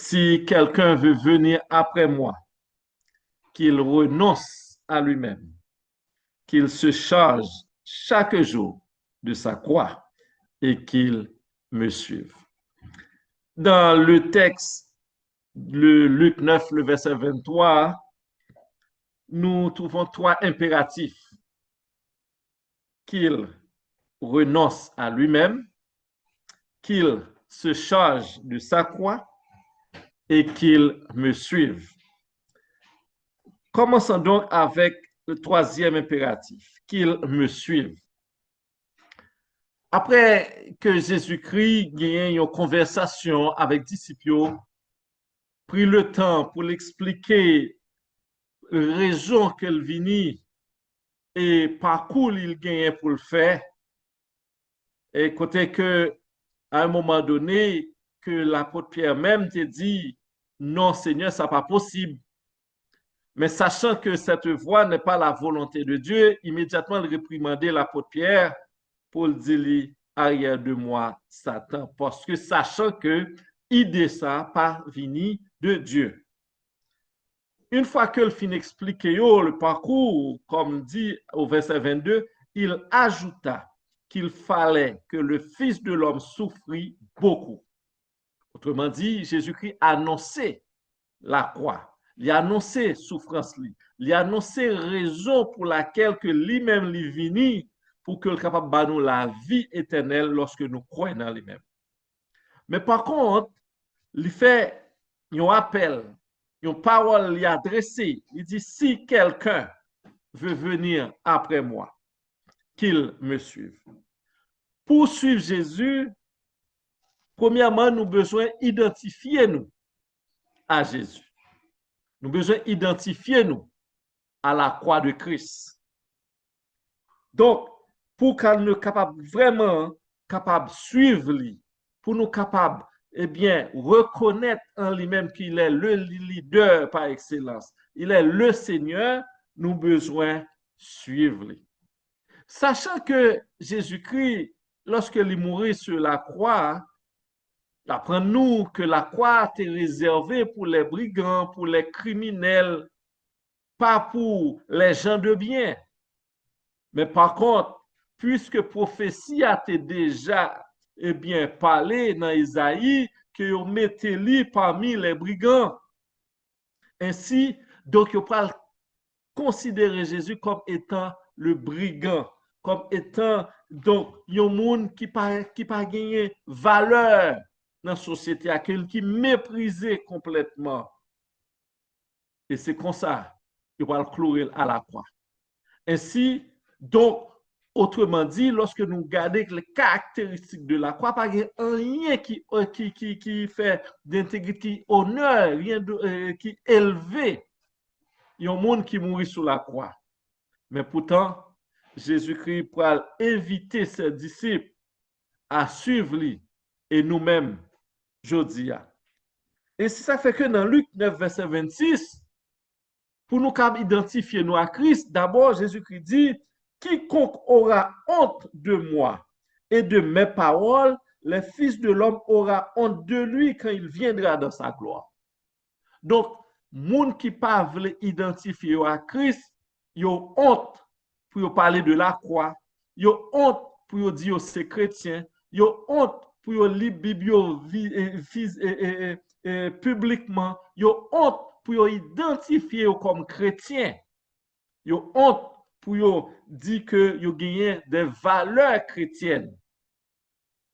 Si quelqu'un veut venir après moi, qu'il renonce à lui-même, qu'il se charge chaque jour de sa croix et qu'il me suive. Dans le texte, le Luc 9, le verset 23, nous trouvons trois impératifs: qu'il renonce à lui-même, qu'il se charge de sa croix et qu'il me suive. Commençons donc avec le troisième impératif, qu'il me suive. Après que Jésus-Christ ait une conversation avec disciples, pris le temps pour l'expliquer, raison qu'elle vini et parcours il gagnait pour le faire, et côté que à un moment donné, que l'apôtre Pierre même te dit, non Seigneur, ça n'est pas possible. Mais sachant que cette voie n'est pas la volonté de Dieu, immédiatement il réprimandait l'apôtre Pierre pour le dire, arrière de moi, Satan, parce que sachant que idée ça pas vini de Dieu. Une fois que le fin expliqué le parcours, comme dit au verset 22, il ajouta qu'il fallait que le Fils de l'homme souffrit beaucoup. Autrement dit, Jésus-Christ annonçait la croix, il a annoncé souffrance, il a annoncé raison pour laquelle que lui-même est venu pour que le capable de nous la vie éternelle lorsque nous croyons dans lui-même. Mais par contre, il fait un appel, une parole lui adressée. Il dit, si quelqu'un veut venir après moi, qu'il me suive. Pour suivre Jésus, premièrement, nous avons besoin d'identifier nous à Jésus. Nous avons besoin d'identifier nous à la croix de Christ. Donc, pour qu'on nous capable vraiment capable suivre lui, pour nous capable reconnaître en lui-même qu'il est le leader par excellence, il est le Seigneur, nous avons besoin suivre lui. Sachant que Jésus-Christ, lorsqu'il est mort sur la croix, apprend-nous que la croix est réservée pour les brigands, pour les criminels, pas pour les gens de bien. Mais par contre, puisque prophétie a été déjà parlé dans Isaïe, que vous mettez lui parmi les brigands. Ainsi, donc, vous pouvez considérer Jésus comme étant le brigand, comme étant donc un monde qui pas gagné valeur dans la société, qui méprisé complètement. Et c'est comme ça qu'il va le clouer à la croix. Ainsi, donc, autrement dit, lorsque nous regardons les caractéristiques de la croix, pas rien qui fait d'intégrité, qui honneur, rien qui élevé. Il y a un monde qui mourit sous la croix. Mais pourtant, Jésus-Christ pour inviter ses disciples à suivre lui et nous-mêmes, jeudi. Et c'est ça fait que dans Luc 9, verset 26, pour nous identifier nous à Christ, d'abord Jésus-Christ dit, quiconque aura honte de moi et de mes paroles, le Fils de l'homme aura honte de lui quand il viendra dans sa gloire. Donc, moun qui pas veut identifier à Christ, yo honte pour parler de la croix, yo honte pour dire c'est chrétien, yo honte pour lire Bible publiquement, yo honte pour identifier comme chrétien, yo honte pour dire que yo gagne des valeurs chrétiennes.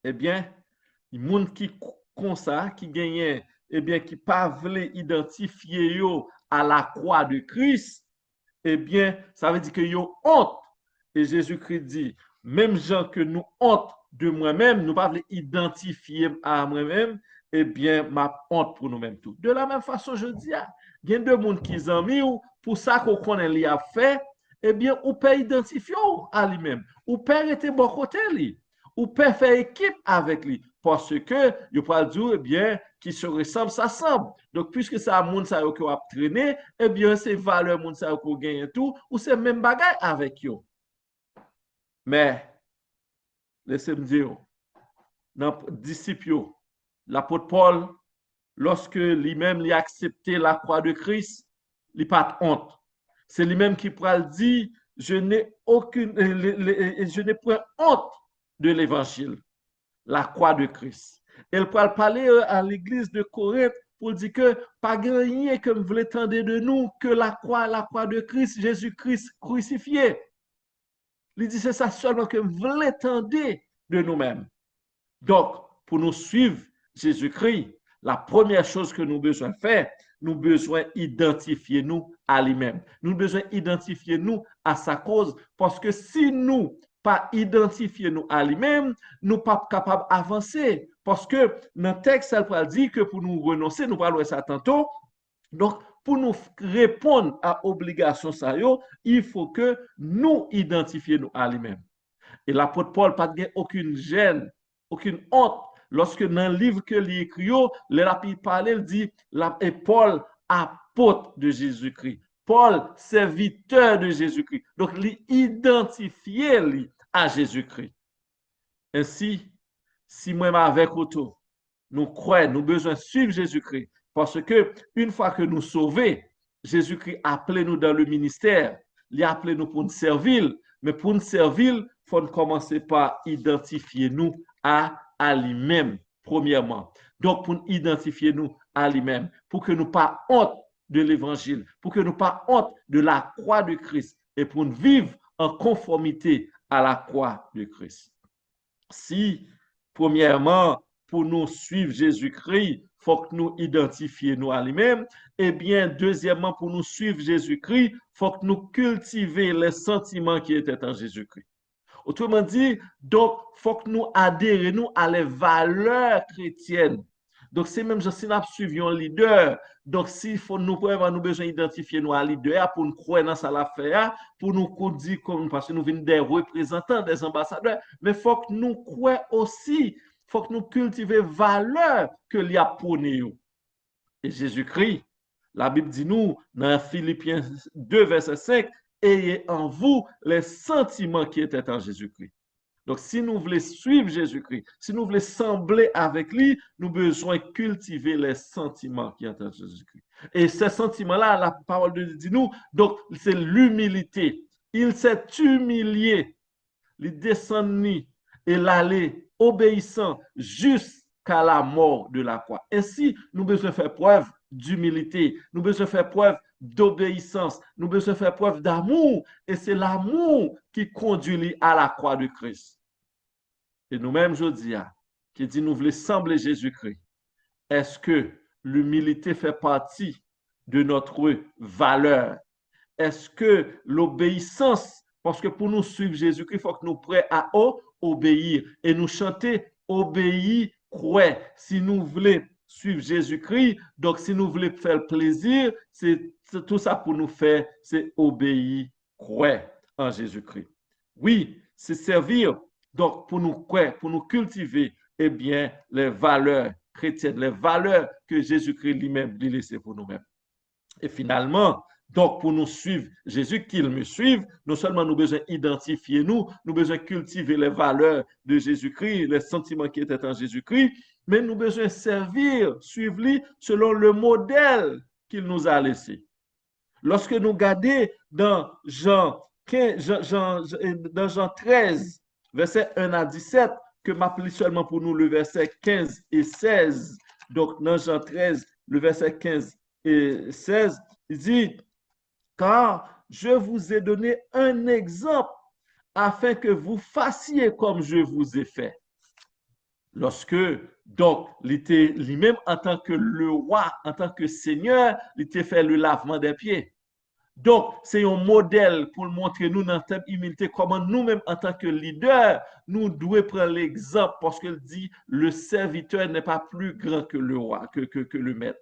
Eh bien, les gens qui comme ça, qui gagne qui pas veulent identifier yo à la croix de Christ, ça veut dire que yo honte. Et Jésus-Christ dit, même gens que nous honte de moi-même, nous pas identifier à moi-même, ma honte pour nous-mêmes tout. De la même façon, je dis, il y a deux gens qui sont amis, pour ça qu'on connaît li a fait, on peut identifier à lui-même. On peut être bon côté lui. On peut faire équipe avec lui. Parce que, je peux dire, qui se ressemble, ça semble. Donc, puisque c'est un monde qui a traîné, c'est valeur monde qui a gagné tout, ou c'est même bagaille avec eux. Mais, laissez-moi dire, dans les disciples, l'apôtre Paul, lorsque lui-même lui a accepté la croix de Christ, il n'a pas de honte. C'est lui-même qui pourra le dire, je n'ai point honte de l'évangile, la croix de Christ. Elle pourra parler à l'église de Corinthe pour dire que pas rien que vous voulez tendre de nous que la croix de Christ, Jésus-Christ crucifié. Il dit c'est ça seulement que vous voulez tendre de nous-mêmes. Donc, pour nous suivre Jésus-Christ, la première chose que nous besoin faire, nous besoin identifier nous à lui-même. Nous besoin identifier nous à sa cause, parce que si nous pas identifier nous à lui-même, nous pas capables d'avancer. Parce que dans le texte, ça peut dire que pour nous renoncer, nous parlons de ça tantôt. Donc, pour nous répondre à l'obligation, il faut que nous identifions nous à lui-même. Et l'apôtre Paul n'a pas aucune gêne, aucune honte. Lorsque dans le livre que l'écrit, il parle, il dit, et Paul, apôtre de Jésus-Christ. Paul, serviteur de Jésus-Christ. Donc, il identifié à Jésus-Christ. Ainsi, si moi-même avec autour, nous croyons, nous besoin de suivre Jésus-Christ. Parce que une fois que nous sauvés, Jésus-Christ appelé nous dans le ministère, il a appelé nous pour nous servir. Mais pour nous servir, il faut commencer par identifier nous à lui-même, premièrement. Donc, pour nous identifier nous à lui-même, pour que nous pas honte de l'évangile, pour que nous pas honte de la croix de Christ et pour nous vivre en conformité à la croix de Christ. Si, premièrement, pour nous suivre Jésus-Christ, il faut que nous identifions nous à lui-même. Et bien, deuxièmement, pour nous suivre Jésus-Christ, il faut que nous cultivions les sentiments qui étaient en Jésus-Christ. Autrement dit, donc, il faut que nous adhérions à les valeurs chrétiennes. Donc, c'est même si nous suivions un leader. Donc, s'il faut nous besoin d'identifier nous à leader pour nous croire dans ça l'affaire, pour nous dire comme parce que nous venons des représentants, des ambassadeurs, mais il faut que nous croyons aussi, il faut que nous cultivions les valeurs que l'y a prônées. Et Jésus-Christ, la Bible dit nous, dans Philippiens 2, verset 5, ayez en vous les sentiments qui étaient en Jésus-Christ. Donc, si nous voulons suivre Jésus-Christ, si nous voulons sembler avec lui, nous avons besoin de cultiver les sentiments qui sont en Jésus-Christ. Et ces sentiments-là, la parole de Dieu dit nous, donc c'est l'humilité. Il s'est humilié, il descend et l'aller obéissant jusqu'à la mort de la croix. Ainsi, nous avons besoin de faire preuve d'humilité, nous avons besoin de faire preuve d'obéissance, nous avons besoin de faire preuve d'amour, et c'est l'amour qui conduit à la croix de Christ. Et nous-mêmes, je dis, qui dit nous voulons sembler Jésus-Christ, est-ce que l'humilité fait partie de notre valeur? Est-ce que l'obéissance, parce que pour nous suivre Jésus-Christ, il faut que nous prêts à obéir et nous chanter obéir, croire. Si nous voulons suivre Jésus-Christ, donc si nous voulons faire plaisir, c'est tout ça pour nous faire, c'est obéir, croire en Jésus-Christ. Oui, c'est servir. Donc, pour nous croire, pour nous cultiver, eh bien, les valeurs chrétiennes, les valeurs que Jésus-Christ lui-même a laissées pour nous-mêmes. Et finalement, donc, pour nous suivre, Jésus, qu'il me suive, non seulement nous besoin identifier nous besoin cultiver les valeurs de Jésus-Christ, les sentiments qui étaient en Jésus-Christ, mais nous besoin servir, suivre lui selon le modèle qu'il nous a laissé. Lorsque nous regardons dans Jean 13, verset 1 à 17, que m'appelle seulement pour nous le verset 15 et 16. Donc, dans Jean 13, le verset 15 et 16, il dit, car je vous ai donné un exemple afin que vous fassiez comme je vous ai fait. Lorsque, donc, lui-même en tant que le roi, en tant que seigneur, il était fait le lavement des pieds. Donc, c'est un modèle pour montrer nous dans notre humilité comment nous-mêmes en tant que leader, nous devons prendre l'exemple parce qu'il dit le serviteur n'est pas plus grand que le roi, que le maître.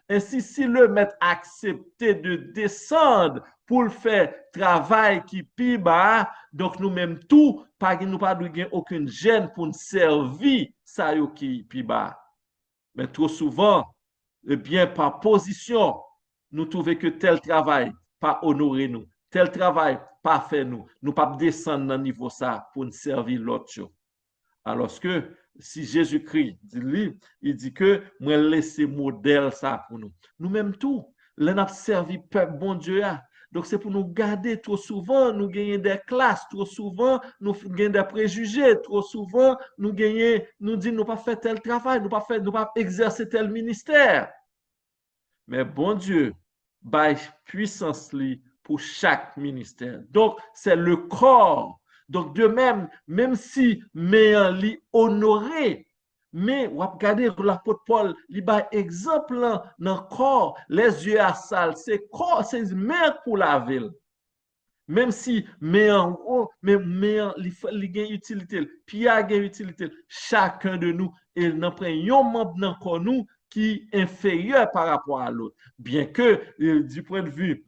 Ainsi, si le maître acceptait de descendre pour faire travail qui plus bas, donc nous-mêmes tout, nous pas aucune gêne pour nous servir ça qui plus bas. Mais trop souvent, eh bien, par position, nous trouvons que tel travail pas honorer nous, tel travail pas faire nous, nous pas descendre dans niveau ça pour nous servir l'autre chose. Alors que si Jésus-Christ dit, il dit que moi laisser modèle ça pour nous. Nous-mêmes tout, là n'a servi peuple bon Dieu a. Donc c'est pour nous garder trop souvent, nous gagner des classes, trop souvent nous gagner des préjugés, trop souvent nous gagner, nous dit nous pas faire tel travail, nous pas exercer tel ministère. Mais bon Dieu, by puissance li pour chaque ministère. Donc, c'est le corps. Donc, de même, même si meilleur li honoré, mais ou regardez l'apôtre Paul, il a exemple dans le corps, les yeux à sale, c'est corps, c'est meilleur pour la ville. Même si meilleur, mais meilleur, il a utilité, puis il a utilité. Chacun de nous, il n'en prend un membre dans le corps nous qui est inférieur par rapport à l'autre. Bien que, du point de vue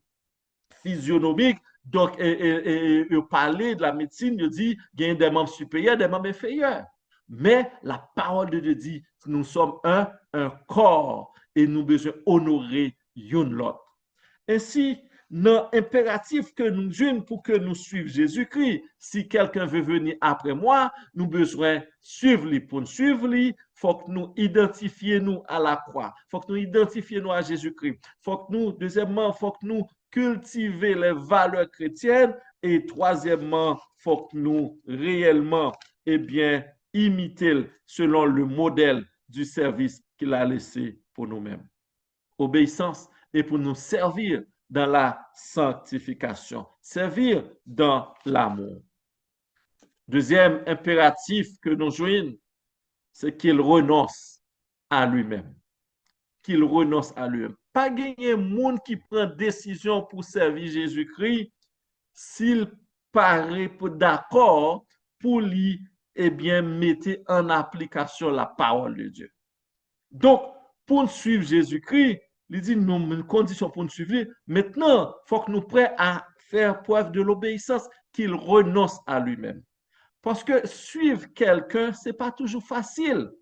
physionomique, donc, parler de la médecine, il dit qu'il y a des membres supérieurs, des membres inférieurs. Mais la parole de Dieu dit, nous sommes un corps et nous devons honorer l'autre. Ainsi, dans l'impératif que nous jouons pour que nous suivions Jésus-Christ, si quelqu'un veut venir après moi, nous besoin suivre lui. Pour nous suivre lui, il faut que nous identifions nous à la croix. Il faut que nous identifions nous à Jésus-Christ. Deuxièmement, il faut que nous cultiver les valeurs chrétiennes. Et troisièmement, il faut que nous réellement, imiter selon le modèle du service qu'il a laissé pour nous-mêmes. Obéissance et pour nous servir dans la sanctification, servir dans l'amour. Deuxième impératif que nous jouons, c'est qu'il renonce à lui-même. Qu'il renonce à lui-même. Pas gagner monde qui prend décision pour servir Jésus-Christ s'il paraît d'accord pour lui, mettre en application la parole de Dieu. Donc, pour nous suivre Jésus-Christ, il dit nous une condition pour nous suivre. Maintenant, il faut que nous prêts à faire preuve de l'obéissance, qu'il renonce à lui-même. Parce que suivre quelqu'un, ce n'est pas toujours facile.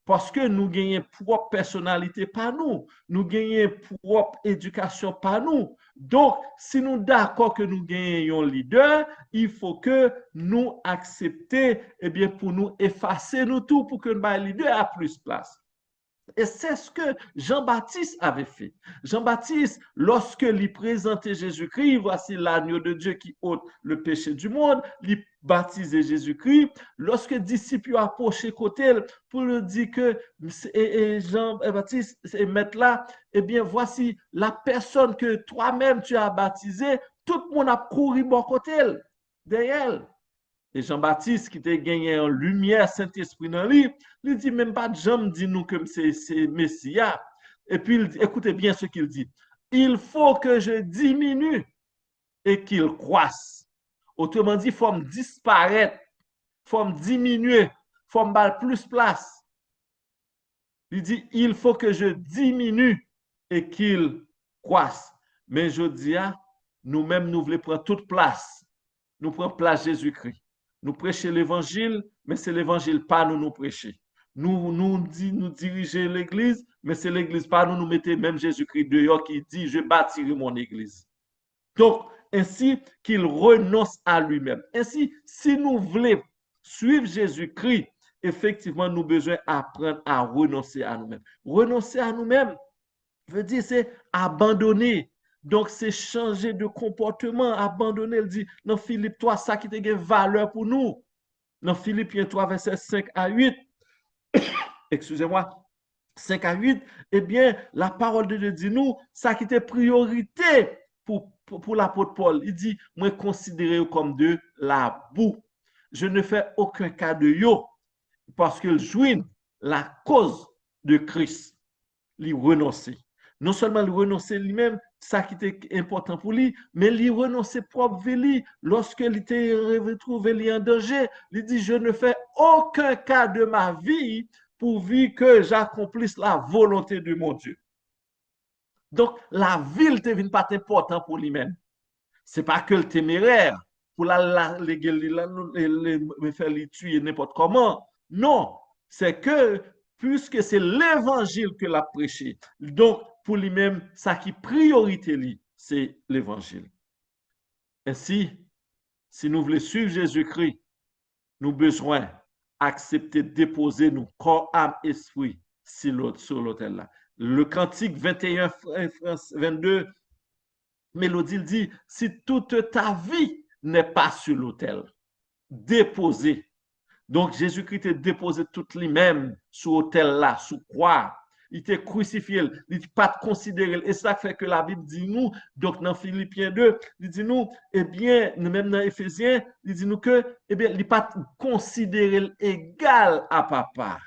Parce que nous gagnons propre personnalité par nous, nous gagnons propre éducation par nous. Donc, si nous sommes d'accord que nous gagnons un leader, il faut que nous acceptions, pour nous effacer nous tout pour que le leader ait plus de place. Et c'est ce que Jean-Baptiste avait fait. Jean-Baptiste, lorsque lui présentait Jésus-Christ, voici l'agneau de Dieu qui ôte le péché du monde, lui baptisait Jésus-Christ. Lorsque les disciples approchaient côté pour lui dire que Jean-Baptiste est maître là, voici la personne que toi-même tu as baptisée, tout le monde a couru bon côté derrière. Et Jean-Baptiste, qui était gagné en lumière, Saint-Esprit dans lui, il dit même pas de Jean dit nous que c'est Messia. Et puis, il dit, écoutez bien ce qu'il dit. Il faut que je diminue et qu'il croisse. Autrement dit, il faut me disparaître, il faut me diminuer, il faut me battre plus place. Il dit, il faut que je diminue et qu'il croisse. Mais je dis, nous-mêmes, nous voulons prendre toute place. Nous prenons place Jésus-Christ. Nous prêchons l'évangile, mais c'est l'évangile pas nous prêcher. Nous diriger l'église, mais c'est l'église pas nous mettez même Jésus-Christ dehors qui dit je bâtirai mon église. Donc, ainsi qu'il renonce à lui-même. Ainsi, si nous voulons suivre Jésus-Christ, effectivement, nous avons besoin d'apprendre à renoncer à nous-mêmes. Renoncer à nous-mêmes veut dire c'est abandonner. Donc, c'est changer de comportement, abandonner. Il dit, dans Philippe 3, ça qui te valeur pour nous. Dans Philippiens 3, verset 5 à 8, excusez-moi, 5 à 8, la parole de Dieu dit nous, ça qui était priorité pour l'apôtre Paul. Il dit, moi, considérez comme de la boue. Je ne fais aucun cas de yo, parce qu'il jouit la cause de Christ, lui renoncer. Non seulement lui renoncer lui-même, ça qui était important pour lui, mais lui renoncer propre vie lorsqu'il était retrouvé en danger. Il dit, je ne fais aucun cas de ma vie pourvu que j'accomplisse la volonté de mon Dieu. Donc, la vie n'est pas importante pour lui-même. Ce n'est pas que le téméraire pour faire lui tuer n'importe comment. Non, c'est que puisque c'est l'évangile que l'a prêché. Donc, pour lui-même, ça qui priorité lui, c'est l'évangile. Ainsi, si nous voulons suivre Jésus-Christ, nous avons besoin accepté de déposer nos corps, âme, esprit sur l'autel là. Le cantique 21, 22, Mélodie dit, si toute ta vie n'est pas sur l'autel, déposé. Donc, Jésus-Christ a déposé tout lui-même sur l'autel là, sous croix. Il était crucifié, il n'est pas considéré. Et ça fait que la Bible dit nous, donc dans Philippiens 2, il dit nous, eh bien, même dans Éphésiens, il dit nous que, eh bien, il n'est pas considéré égal à papa,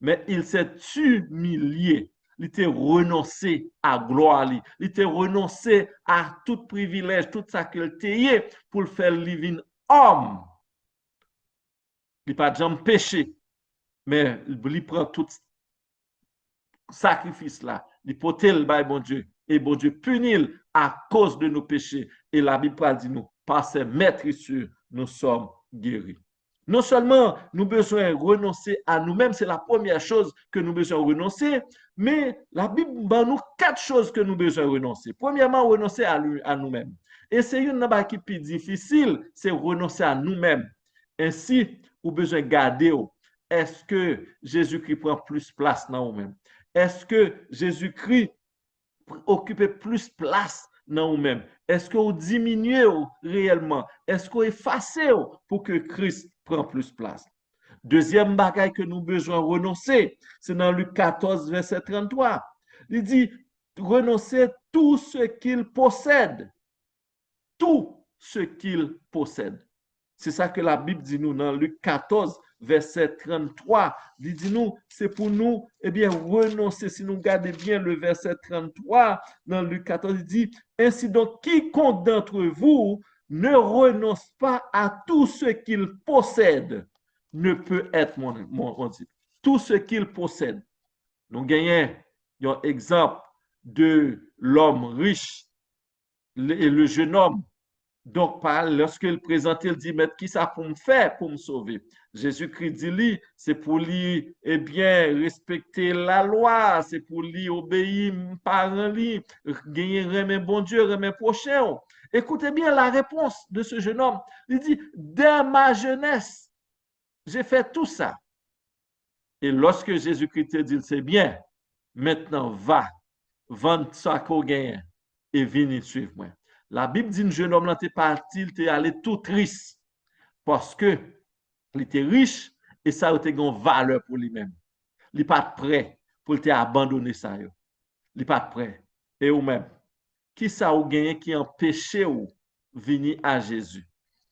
mais il s'est humilié. Il était renoncé à gloire, il était renoncé à tout privilège, toute sa qualité pour le faire vivre homme. Il n'a pas jamais péché, mais il prend tout sacrifice là, il porte le bail bon Dieu, et bon Dieu punit à cause de nos péchés. Et la Bible dit nous, par ses maîtrisures, nous sommes guéris. Non seulement nous besoin renoncer à nous-mêmes, c'est la première chose que nous besoin renoncer, mais la Bible nous 4 choses que nous besoin renoncer. Premièrement, renoncer à nous-mêmes. Et c'est une chose qui est plus difficile, c'est renoncer à nous-mêmes. Ainsi, vous besoin garder, est-ce que Jésus-Christ prend plus place dans nous-mêmes? Est-ce que Jésus-Christ occupe plus place dans nous-mêmes? Est-ce que vous diminuez réellement? Est-ce que vous effacez pour que Christ prenne plus place? Deuxième bagaille que nous besoin renoncer, c'est dans Luc 14, verset 33. Il dit, renoncer tout ce qu'il possède. Tout ce qu'il possède. C'est ça que la Bible dit nous dans Luc 14, verset 33. Il dit nous, c'est pour nous, eh bien, renoncer. Si nous regardons bien le verset 33, dans Luc 14, il dit, ainsi donc, quiconque d'entre vous ne renonce pas à tout ce qu'il possède ne peut être mon disciple. Tout ce qu'il possède. Nous gagnons un exemple de l'homme riche et le jeune homme. Donc, lorsqu'il présente, il dit, mais qui ça pour me faire pour me sauver? Jésus-Christ dit, lui, c'est pour lui, eh bien, respecter la loi, c'est pour lui obéir par lui, gagner remet bon Dieu, remet prochain. Écoutez bien la réponse de ce jeune homme. Il dit, dès ma jeunesse, j'ai fait tout ça. Et lorsque Jésus-Christ te dit, c'est bien, maintenant va, vendre ça qu'on gagne et viens suivre moi. La Bible dit, un jeune homme là, t'es parti, il était allé tout triste parce que il était riche et ça a été une valeur pour lui-même. Il n'est pas prêt pour abandonner ça. Il n'est pas prêt. Et ou même, qui ça ou gagné qui empêche ou venir à Jésus?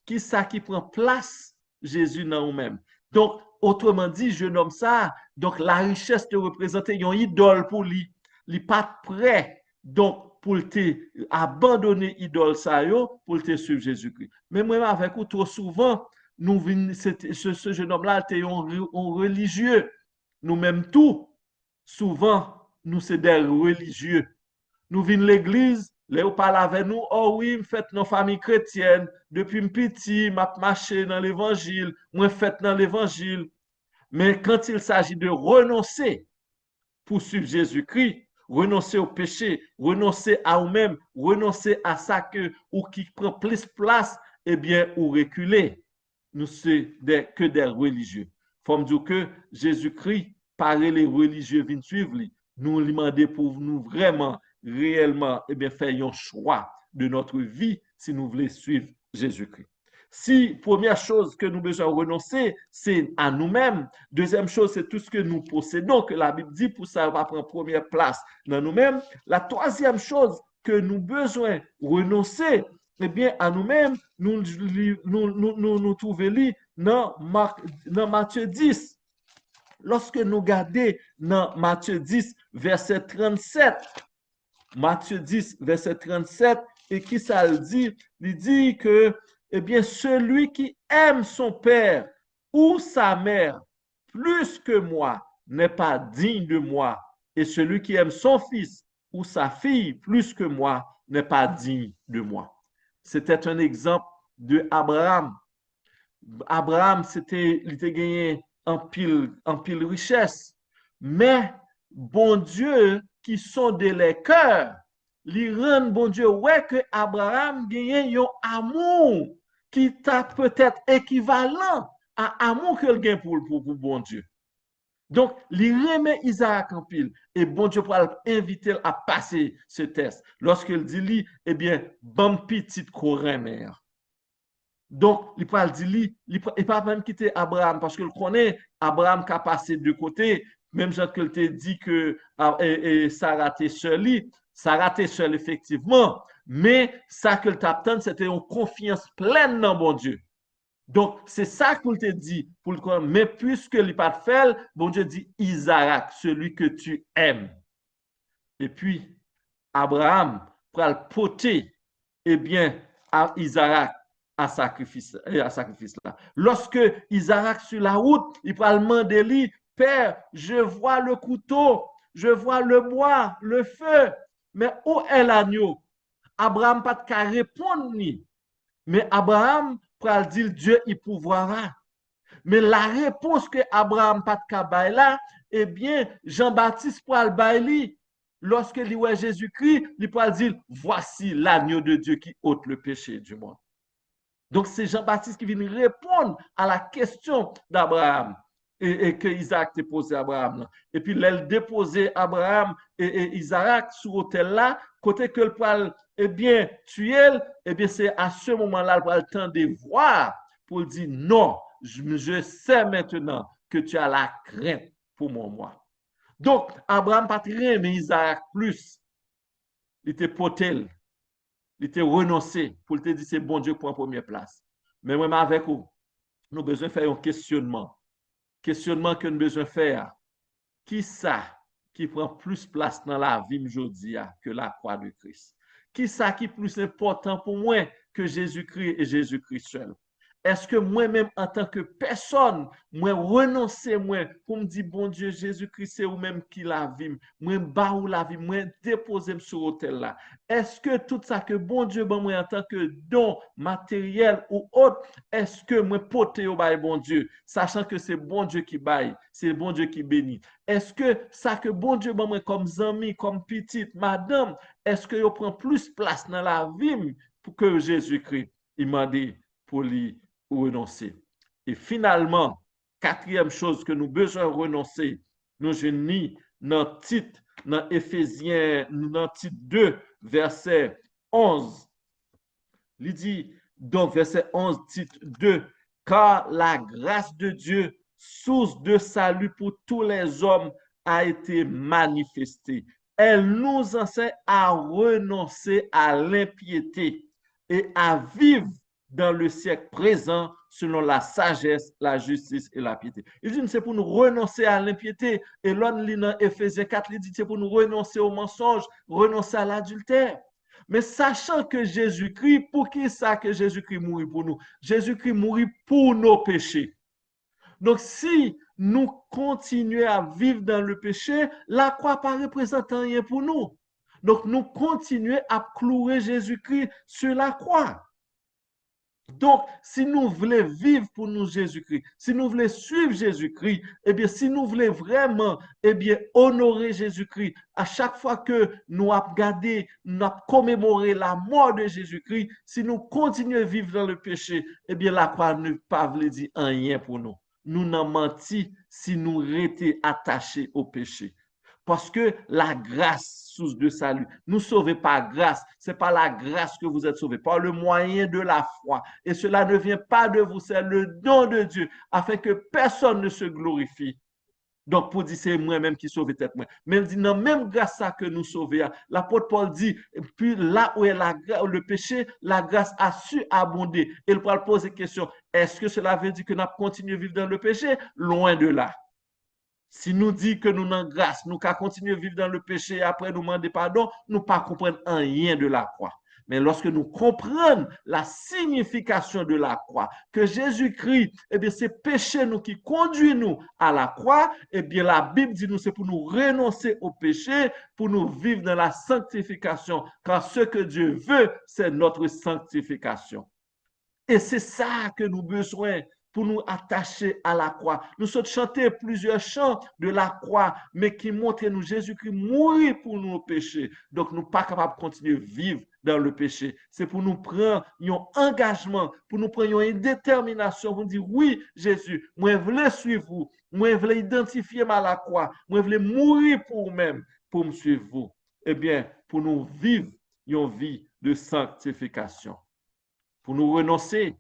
Qui ça qui prend place Jésus dans nous-mêmes? Donc, autrement dit, jeune homme ça, donc la richesse te représente une idole pour lui. Il n'est pas prêt. Donc, pour te abandonner idole ça yo, pour te suivre Jésus-Christ. Mais moi avec vous trop souvent nous ce jeune homme là était un religieux. Nous même tout souvent nous c'est des religieux. Nous venons l'église, les ou parlent avec nous, oh oui, me fait nos familles chrétiennes, depuis petit, m'a marché dans l'évangile, moi fait dans l'évangile. Mais quand il s'agit de renoncer pour suivre Jésus-Christ, renoncer au péché, renoncer à vous-même, renoncer à ça ou qui prend plus place, eh bien, ou reculer. Nous sommes que des religieux. Faut me dire que Jésus-Christ, par les religieux viennent suivre, nous demander pour nous vraiment, réellement, eh bien, faire un choix de notre vie si nous voulons suivre Jésus-Christ. Si première chose que nous besoin renoncer, c'est à nous-mêmes. Deuxième chose, c'est tout ce que nous possédons, que la Bible dit, pour ça va prendre première place dans nous-mêmes. La troisième chose que nous besoin renoncer, eh bien, à nous-mêmes, nous trouvons dans Matthieu 10. Lorsque nous regardons dans Matthieu 10, verset 37, Matthieu 10, verset 37, et qui ça le dit? Il dit que, eh bien, celui qui aime son père ou sa mère plus que moi n'est pas digne de moi. Et celui qui aime son fils ou sa fille plus que moi n'est pas digne de moi. C'était un exemple de Abraham. Abraham, il était gagné en pile richesse. Mais bon Dieu qui sonde les cœurs, lui rend bon Dieu ouais que Abraham gagne un amour qui t'a peut-être équivalent amour que le gain pour bon Dieu. Donc, il remet Isaac en pile. Et bon Dieu pour inviter à passer ce test. Lorsqu'il dit lui, eh bien, bon petit remet. Donc, il peut dire, il ne peut pas même quitter Abraham parce qu'il connaît Abraham qui a passé de côté. Même quand il te dit que Sarah était seule, Sarah était seule effectivement. Mais ça que t'attend, c'était une confiance pleine dans bon Dieu. Donc, c'est ça qu'il te dit. Mais puisque il n'a pas fait, bon Dieu dit Isaac, celui que tu aimes. Et puis, Abraham pour le porter, eh bien, à Isaac à sacrifice là. Lorsque Isaac sur la route, il va demander lui, Père, je vois le couteau, je vois le bois, le feu, mais où est l'agneau? Abraham pas de répondre ni. Mais Abraham pour dire Dieu il pourvoira. Mais la réponse que Abraham pas de là, eh bien, Jean-Baptiste pour le bailler. Lorsque il voit Jésus-Christ, il peut dire voici l'agneau de Dieu qui ôte le péché du monde. Donc, c'est Jean-Baptiste qui vient répondre à la question d'Abraham et que Isaac a posé à Abraham. Et puis, il a déposé Abraham et Isaac sur l'autel là, côté que le poil, eh bien, tuer, eh bien, c'est à ce moment-là, il a le temps de voir pour dire non, je sais maintenant que tu as la crainte pour moi. Donc, Abraham pas très mais Isaac plus. Il était potel. Il était renoncé pour te dire c'est bon Dieu pour en première place. Mais même avec vous, nous avons besoin de faire un questionnement. Questionnement que nous avons besoin de faire. Qui ça qui prend plus place dans la vie aujourd'hui que la croix de Christ? Qui ça qui est plus important pour moi que Jésus-Christ et Jésus-Christ seul? Est-ce que moi-même, en tant que personne, moi renoncer moi pour me dire, bon Dieu, Jésus-Christ, c'est vous-même qui la vie, moi bas ou la vie, moi déposer sur l'autel là. Est-ce que tout ça que bon Dieu, ben moi en tant que don matériel ou autre, est-ce que moi porter au bail bon Dieu, sachant que c'est bon Dieu qui baille, c'est bon Dieu qui bénit. Est-ce que ça que bon Dieu, ben moi comme ami, comme petite, madame, est-ce que vous prend plus place dans la vie pour que Jésus-Christ, il m'a dit pour lui renoncer. Et finalement, quatrième chose que nous besoin renoncer, nous unis dans titre, dans Éphésiens, dans titre 2, verset 11. Il dit, donc verset 11, titre 2, car la grâce de Dieu, source de salut pour tous les hommes, a été manifestée. Elle nous enseigne à renoncer à l'impiété et à vivre dans le siècle présent selon la sagesse, la justice et la piété. Il dit, c'est pour nous renoncer à l'impiété. Et l'autre, dans Éphésiens 4, il dit, c'est pour nous renoncer au mensonge, renoncer à l'adultère. Mais sachant que Jésus-Christ, pour qui ça que Jésus-Christ mourit pour nous? Jésus-Christ mourit pour nos péchés. Donc, si nous continuons à vivre dans le péché, la croix ne représente rien pour nous. Donc, nous continuons à clouer Jésus-Christ sur la croix. Donc, si nous voulons vivre pour nous Jésus-Christ, si nous voulons suivre Jésus-Christ, eh bien, si nous voulons vraiment, eh bien, honorer Jésus-Christ, à chaque fois que nous avons gardé, nous avons commémoré la mort de Jésus-Christ, si nous continuons à vivre dans le péché, eh bien, la croix ne pas dire rien pour nous. Nous n'en menti si nous restons attachés au péché. Parce que la grâce, source de salut, nous sauvez par grâce. Ce n'est pas la grâce que vous êtes sauvés, par le moyen de la foi. Et cela ne vient pas de vous, c'est le don de Dieu, afin que personne ne se glorifie. Donc, pour dire, c'est moi-même qui sauve tête moi. Mais il dit, non, même grâce à ça que nous sauvons, l'apôtre Paul dit, puis là où est le péché, la grâce a su abonder. Et il peut poser la question, est-ce que cela veut dire que nous continuons à vivre dans le péché? Loin de là. Si nous dit que nous n'en grâce, nous qu'à continuer à vivre dans le péché et après nous demander pardon, nous pas comprendre rien de la croix. Mais lorsque nous comprenons la signification de la croix, que Jésus-Christ, eh bien, c'est péché nous qui conduit nous à la croix, eh bien, la Bible dit nous, c'est pour nous renoncer au péché, pour nous vivre dans la sanctification, car ce que Dieu veut, c'est notre sanctification. Et c'est ça que nous besoin pour nous attacher à la croix. Nous sommes chantés plusieurs chants de la croix, mais qui montrent nous Jésus-Christ mourir pour nos péchés. Donc, nous ne sommes pas capables de continuer à vivre dans le péché. C'est pour nous prendre un engagement, pour nous prendre une détermination, pour nous dire, oui, Jésus, moi, je veux suivre vous. Moi, je veux identifier à la croix. Moi, je veux mourir pour vous-même, pour me suivre vous. Eh bien, pour nous vivre une vie de sanctification. Pour nous renoncer,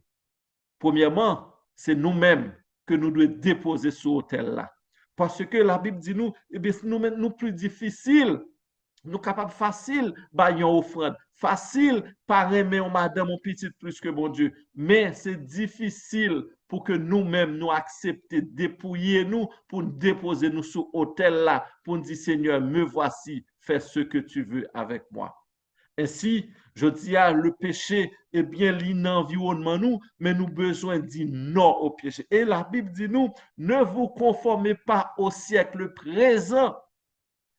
premièrement, c'est nous-mêmes que nous devons déposer sur l'autel là. Parce que la Bible dit nous, eh bien, nous plus difficile, nous capables facile, bah, une offrande. Facile, par aimer madame, mon petit plus que mon Dieu. Mais c'est difficile pour que nous-mêmes nous accepter, dépouiller nous, pour nous déposer nous sur l'autel là, pour nous dire, Seigneur, me voici, fais ce que tu veux avec moi. Ainsi, je dis à le péché, eh bien, l'environnement nous, mais nous besoin de dire non au péché. Et la Bible dit nous, ne vous conformez pas au siècle présent,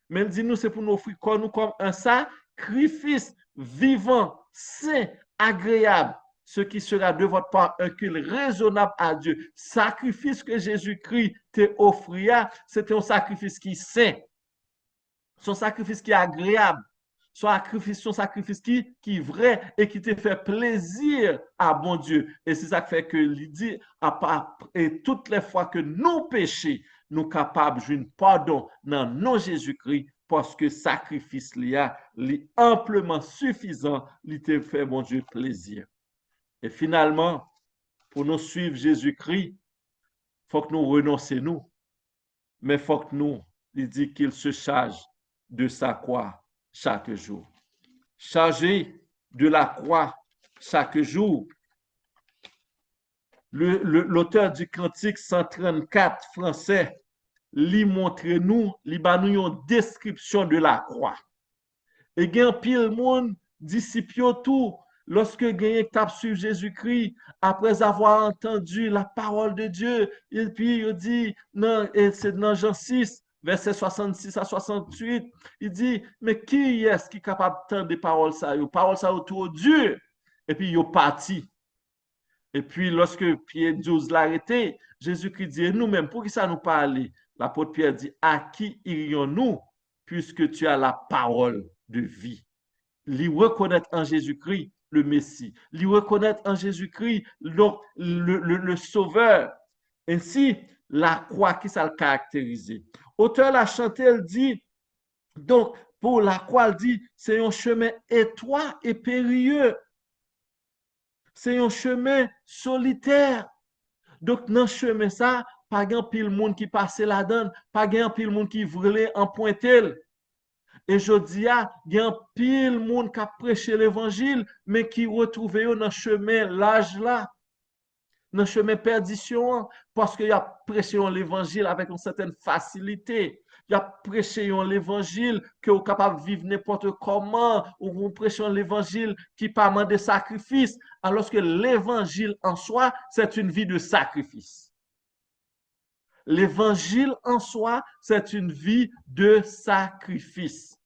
mais elle dit nous, c'est pour nous offrir nous comme un sacrifice vivant, saint, agréable, ce qui sera de votre part un culte raisonnable à Dieu. Sacrifice que Jésus-Christ t'a offert, c'était un sacrifice qui est saint, son sacrifice qui est agréable. Son sacrifice qui est vrai et qui te fait plaisir à bon Dieu. Et c'est ça qui fait que il dit, et toutes les fois que nous péchons, nous sommes capables de pardon dans non Jésus-Christ parce que sacrifice est amplement suffisant, il te fait bon Dieu plaisir. Et finalement, pour nous suivre Jésus-Christ, il faut que nous renoncions nous, mais il faut que nous, il dit qu'il se charge de sa croix chaque jour. Chargé de la croix chaque jour. L'auteur du cantique 134 français lui montre nous, lui donne une description de la croix. Et il y a pile monde disciples tout lorsque gagne tape sur Jésus-Christ après avoir entendu la parole de Dieu et puis il dit non, et c'est dans Jean 6 verset 66 à 68, il dit, mais qui est-ce qui est capable d'entendre des paroles ça? Les paroles ça autour de Dieu. Et puis, il est parti. Et puis, lorsque Pierre 12 l'a arrêté, Jésus-Christ dit, nous-mêmes, pour qui ça nous parle? L'apôtre Pierre dit, à qui irions-nous puisque tu as la parole de vie? Lui reconnaître en Jésus-Christ le Messie. Lui reconnaître en Jésus-Christ le Sauveur. Ainsi, la croix qui ça le caractérise. Auteur l'a chanté, elle dit, donc, pour la croix, elle dit, c'est un chemin étroit et périlleux. C'est un chemin solitaire. Donc, dans ce chemin, ça, pas grand pile monde qui passe la donne, pas grand pile monde qui voulait en pointer. Et je dis, il y a un pile monde qui a prêché l'évangile, mais qui retrouve dans le chemin l'âge là. Dans le chemin perdition, parce qu'il a prêché l'évangile avec une certaine facilité. Il a prêché l'évangile que vous êtes capable de vivre n'importe comment, ou vous prêchez l'évangile qui parle de sacrifice, alors que l'évangile en soi, c'est une vie de sacrifice. L'évangile en soi, c'est une vie de sacrifice.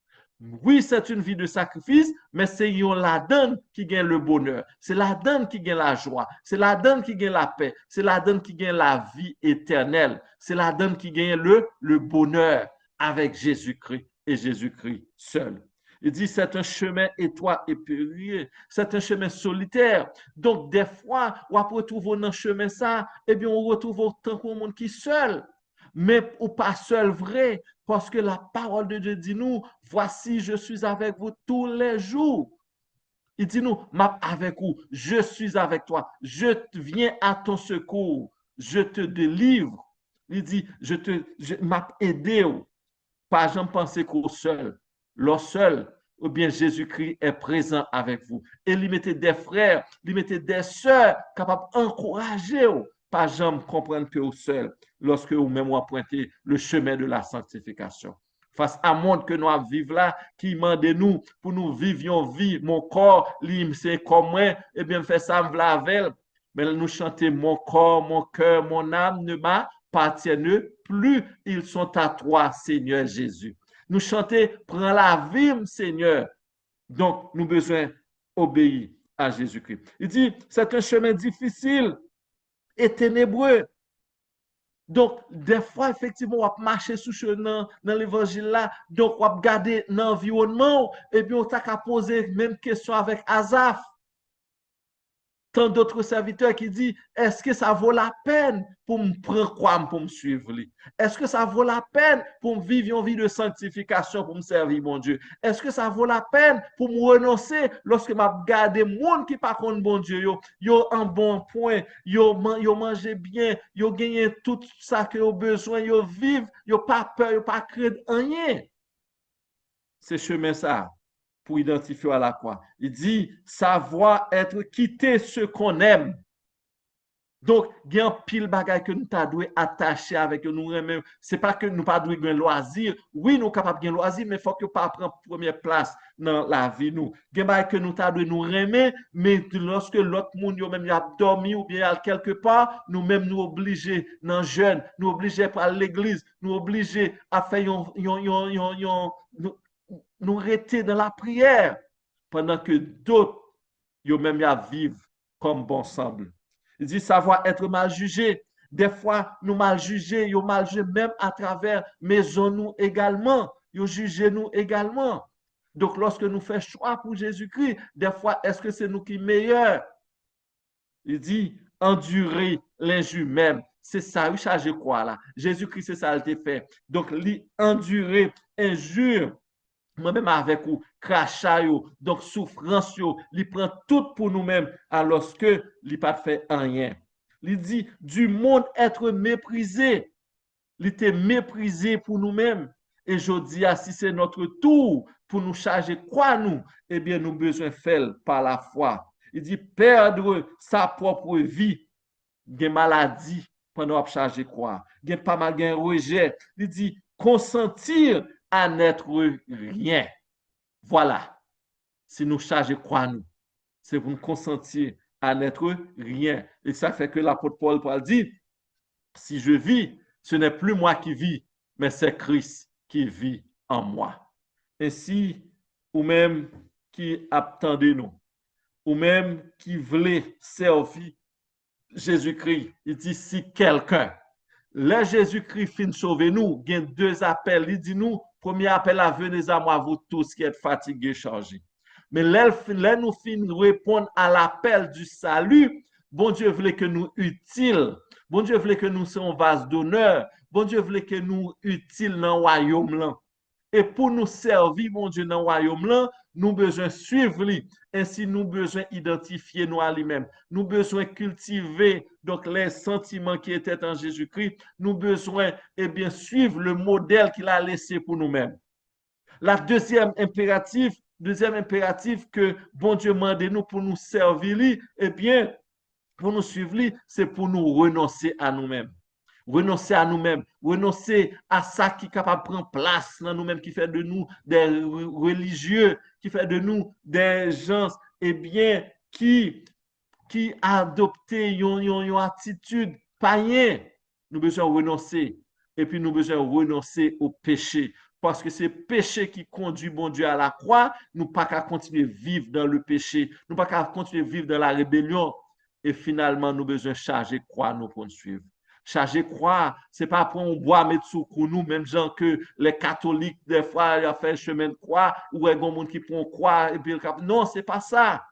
Oui, c'est une vie de sacrifice, mais c'est la donne qui gagne le bonheur. C'est la donne qui gagne la joie. C'est la donne qui gagne la paix. C'est la donne qui gagne la vie éternelle. C'est la donne qui gagne le bonheur avec Jésus-Christ et Jésus-Christ seul. Il dit, c'est un chemin étroit et périlleux. C'est un chemin solitaire. Donc, des fois, on retrouve dans le chemin ça, eh bien, on retrouve autant de monde qui est seul. Mais ou pas seul vrai, parce que la parole de Dieu dit nous, voici, je suis avec vous tous les jours. Il dit nous, avec vous, je suis avec toi, je viens à ton secours, je te délivre. Il dit, je m'a aidé, pas jamais penser qu'au seul. Le seul, ou bien Jésus-Christ est présent avec vous. Et il mettait des frères, il mettait des sœurs capables d'encourager, pas jamais comprendre que au seul, lorsque vous-même vous pointez le chemin de la sanctification. Face à monde que nous vivons là, qui demande nous pour nous vivre une vie, mon corps, c'est comme moi, et bien, fait ça, me laver. Mais nous chantons, mon corps, mon cœur, mon âme ne m'appartiennent plus, ils sont à toi, Seigneur Jésus. Nous chantons, prends la vie, Seigneur. Donc, nous avons besoin d'obéir à Jésus-Christ. Il dit, c'est un chemin difficile. et ténébreux. Donc, des fois, effectivement, on va marcher sous chemin dans l'évangile là, donc on va regarder l'environnement, et puis on t'a qu'à poser même question avec Asaph, tant d'autres serviteurs qui disent, est-ce que ça vaut la peine pour me prendre quoi pour me suivre? Est-ce que ça vaut la peine pour me vivre une vie de sanctification pour me servir, mon Dieu? Est-ce que ça vaut la peine pour me renoncer lorsque je regarde les gens qui par contre, bon Dieu, yo un bon point, yo mangé bien, yo gagné tout ça que yo besoin, yo vivent, yo pas peur, yo pas craindre rien. C'est chemin ça pour identifier à la croix. Il dit savoir être quitté ce qu'on aime. Donc, il y a un pile bagay que nous t'avons attaché avec nous. Ce n'est pas que nous pas de loisir. Oui, nous sommes capables de loisir, mais il faut que nous pas prendre première place dans la vie. Nous. Il y a que nous t'avons nous remettre, mais lorsque l'autre monde même a dormi ou bien quelque part, nous-mêmes nous obligés, dans jeûne, nous obligés à l'église, nous obligés à faire nous rester dans la prière pendant que d'autres, yo même à vivre comme bon semble. Il dit savoir être mal jugé. Des fois, nous mal jugés, yo mal jugé même à travers maison nous également. Yo jugé nous également. Donc, lorsque nous faisons choix pour Jésus-Christ, des fois, est-ce que c'est nous qui sommes meilleurs? Il dit, endurer l'injure même. C'est ça, il charge quoi là? Jésus-Christ, c'est ça, il fait. Donc, endurer injure moi-même avec vous, crachat, donc souffrance, il prend tout pour nous-mêmes, alors que il pas fait rien. Il dit, du monde être méprisé, il était méprisé pour nous-mêmes. Et je dis, si c'est notre tour pour nous charger quoi nous, eh bien, nous besoin faire par la foi. Il dit, perdre sa propre vie, des maladies pendant qu'on charger quoi. Il y a pas mal de rejet. Il dit, consentir à n'être rien. Voilà. Si nous chargeons quoi nous, c'est pour nous consentir à n'être rien. Et ça fait que l'apôtre Paul dit, si je vis, ce n'est plus moi qui vis, mais c'est Christ qui vit en moi. Ainsi, ou même qui attendez nous, ou même qui voulait servir Jésus-Christ, il dit si quelqu'un, là Jésus-Christ fin sauver nous, il y a deux appels, il dit nous, premier appel à venez à moi, vous tous qui êtes fatigués, chargés. Mais là, nous fin répondre à l'appel du salut, bon Dieu voulait que nous utiles, bon Dieu voulait que nous soyons vase d'honneur, bon Dieu voulait que nous utiles dans le royaume là. Et pour nous servir, mon Dieu, dans le royaume là, nous besoin suivre lui. Ainsi, nous besoin identifier nous à lui-même. Nous besoin cultiver donc les sentiments qui étaient en Jésus-Christ. Nous besoin, eh bien, suivre le modèle qu'il a laissé pour nous-mêmes. La deuxième impératif que bon Dieu m'a nous pour nous servir lui, eh bien, pour nous suivre lui, c'est pour nous renoncer à nous-mêmes. Renoncer à nous-mêmes, renoncer à ça qui est capable de prendre place dans nous-mêmes, qui fait de nous des religieux, qui fait de nous des gens, eh bien, qui adopté une attitude païenne. Nous besoin renoncer. Et puis nous besoin renoncer au péché. Parce que c'est le péché qui conduit bon Dieu à la croix. Nous pas qu'à continuer à vivre dans le péché. Nous pas qu'à continuer à vivre dans la rébellion. Et finalement, nous besoin charger croix nous pour nous suivre. Charger croix, c'est pas pour on boit mettre sous nous, même gens que les catholiques, des fois, ils ont fait le chemin de croix, ou il y a des gens qui prennent croix, et puis non, c'est pas ça.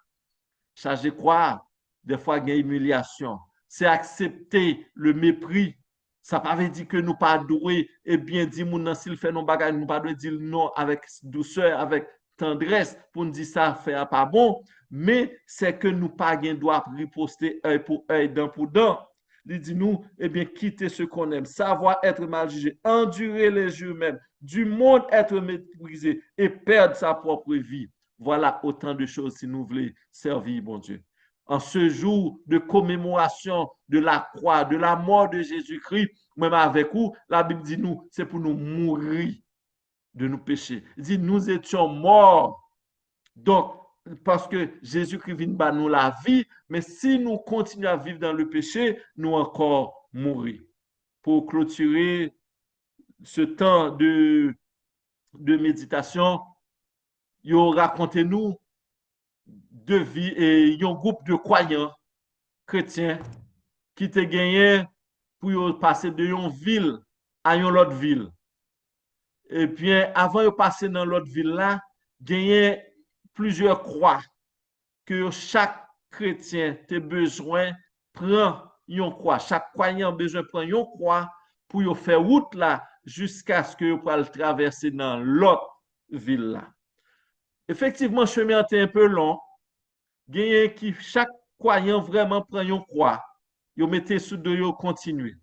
Charger croix, des fois, il y a humiliation. C'est accepter le mépris. Ça ne veut pas dire que nous pas doués et bien dire mon s'il fait nos bagages, nous pas dire non avec douceur, avec tendresse pour nous dire ça fait pas bon, mais c'est que nous pas doit riposter œil pour œil, dent pour dent. Il dit nous, eh bien, quitter ce qu'on aime, savoir être mal jugé, endurer les jeux même, du monde être méprisé et perdre sa propre vie. Voilà autant de choses si nous voulons servir, bon Dieu. En ce jour de commémoration de la croix, de la mort de Jésus-Christ, même avec vous, la Bible dit nous, c'est pour nous mourir de nos péchés. Il dit nous étions morts. Donc, parce que Jésus-Christ vient nous la vie, mais si nous continuons à vivre dans le péché, nous encore mourir. Pour clôturer ce temps de méditation, il racontez nous de vie et un groupe de croyants chrétiens qui te gagné pour passer de une ville à une autre ville. Et bien, avant de passer dans l'autre ville là, gagné plusieurs croix que chaque chrétien a besoin de prendre une croix. Chaque croyant a besoin de prendre une croix pour faire route là jusqu'à ce que vous puissiez traverser dans l'autre ville là. Effectivement, le chemin était un peu long. Qui chaque croyant vraiment prend une croix. Vous mettez sous deux, vous continuez.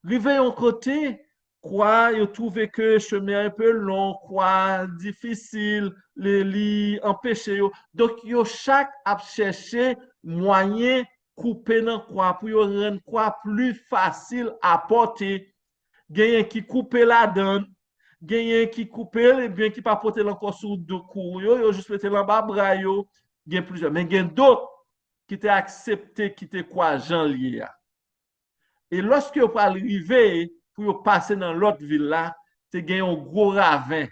Rivé un côté, quoi, vous trouvez que le chemin un peu long, quoi, difficile, les empêcher. Donc, vous chaque a cherché moyen couper dans quoi pour rendre quoi plus facile à porter. Gagnent qui coupe la donne, gagnent qui coupe et bien qui pas porter encore sous deux coups, yo juste mettre en bas bras yo, gagne plusieurs, mais gagne d'autres qui t'ont accepté qui t'ont quoi Jean lié. Et lorsque vous arriver pour passer dans l'autre ville là, tu gagné un gros ravin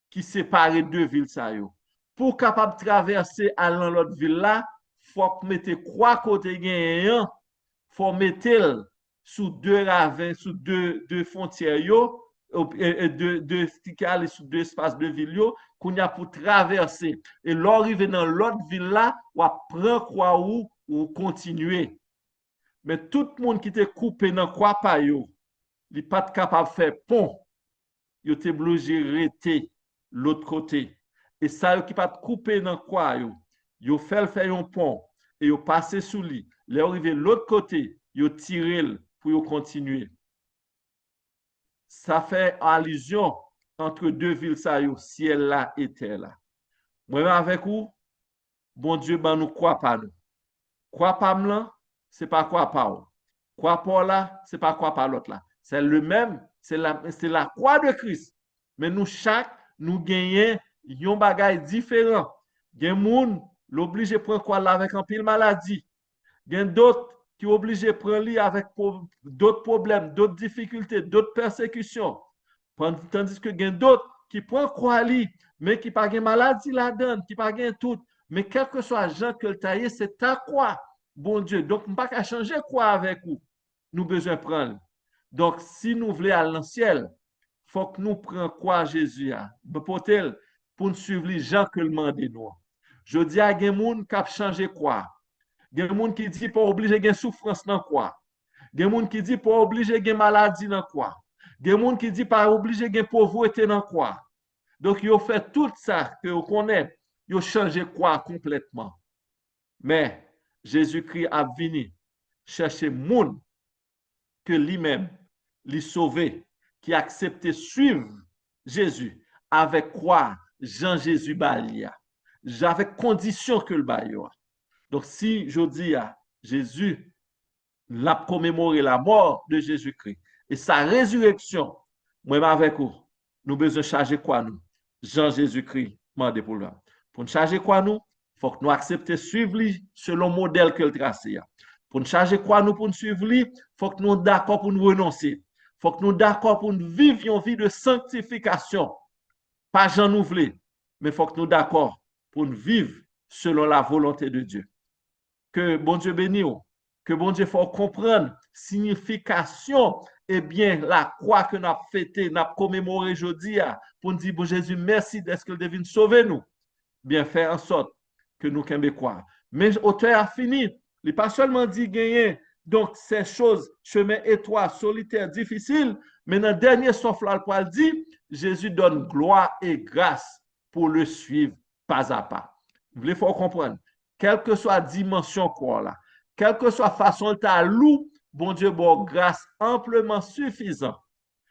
qui sépare deux villes ça yo. Pour capable traverser à l'autre ville là, faut mettre croix côté gagnant, faut mettre sous deux ravins, sous deux frontières yo, et deux sous deux espaces de ville yo, qu'on a pour traverser. Et l'arriver dans l'autre ville là, ou prendre quoi ou continuer. Mais tout le monde qui était coupé dans quoi pas yo, il n'est pas capable de faire pont. Il était obligé de rester l'autre côté. Et ça, qui pas coupé dans quoi yo fait un pont et yo passé sous lui. Les arrivé l'autre côté, yo tiré pour continuer. Ça fait allusion entre deux villes ça yo, ciel là et terre là. Moi avec vous, bon Dieu ben nous croit pas nous. Croit pas là, c'est pas croit pas. Croit pas là, c'est pas croit pas l'autre là. C'est le même, c'est la croix de Christ. Mais nous chaque nous gagnons un bagage différent. Il y a des gens l'obligé de prendre quoi là avec un pile maladie. Il y a d'autres qui sont obligés de prendre lui avec d'autres problèmes, d'autres difficultés, d'autres persécutions. Tandis que il y a d'autres qui prennent quoi lui, mais qui pas de maladie là-dedans, qui pas de tout. Mais quel que soit Jean que le taillé, c'est ta croix, bon Dieu. Donc, on ne peut pas changer quoi avec vous. Nous besoin prendre. Donc, si nous voulons aller dans le ciel, il faut que nous prenions quoi Jésus a. Pour nous suivre les gens que le demande nous. Je dis à des gens qui ont changé quoi. Il y a des gens qui disent pas obligé de souffrance dans quoi. Il y a des gens qui disent pas obligé de maladie dans quoi. Il y a des gens qui disent pas obligé de pauvreté dans quoi. Donc, ils ont fait tout ça que vous connaissez. Ils ont changé quoi complètement. Mais Jésus-Christ a venu chercher monde que lui-même, lui sauver, qui a accepté suivre Jésus avec quoi Jean-Jésus balia. Avec condition que le baillot. Donc, si je dis à Jésus, l'a commémoré la mort de Jésus-Christ et sa résurrection, moi avec vous, nous besoin charger quoi nous? Jean-Jésus-Christ m'a dit pour nous. Pour nous charger quoi nous? Il faut que nous acceptions suivre lui selon le modèle que le tracé. Pour nous charger quoi nous pour nous suivre lui, il faut que nous soyons d'accord pour nous renoncer. Il faut que nous soyons d'accord pour nous vivre une vie de sanctification. Pas Jean nous voulons, mais il faut que nous soyons d'accord pour nous vivre selon la volonté de Dieu. Que bon Dieu bénisse, que bon Dieu faut comprendre signification et bien la croix que nous avons fêtée, nous avons commémoré aujourd'hui pour nous dire bon Jésus merci d'être que le devine sauver nous. Bien faire en sorte que nous croire. Mais l'auteur a fini, il n'est pas seulement dit gagner donc ces choses, chemin étroit, solitaire, difficile, mais dans le dernier souffle, il dit Jésus donne gloire et grâce pour le suivre pas à pas. Vous voulez faut comprendre. Quelle que soit la dimension quoi là, quelle que soit la façon de ta loup, bon Dieu, bon grâce amplement suffisant.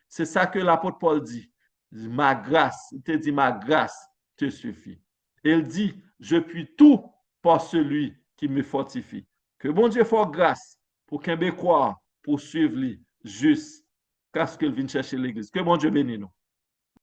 C'est ça que l'apôtre Paul dit. Ma grâce, il te dit ma grâce te suffit. Il dit, je puis tout par celui qui me fortifie. Que bon Dieu fasse grâce pour qu'un croire, pour suivre lui jusqu'à ce qu'il vienne chercher l'église. Que bon Dieu bénisse nous.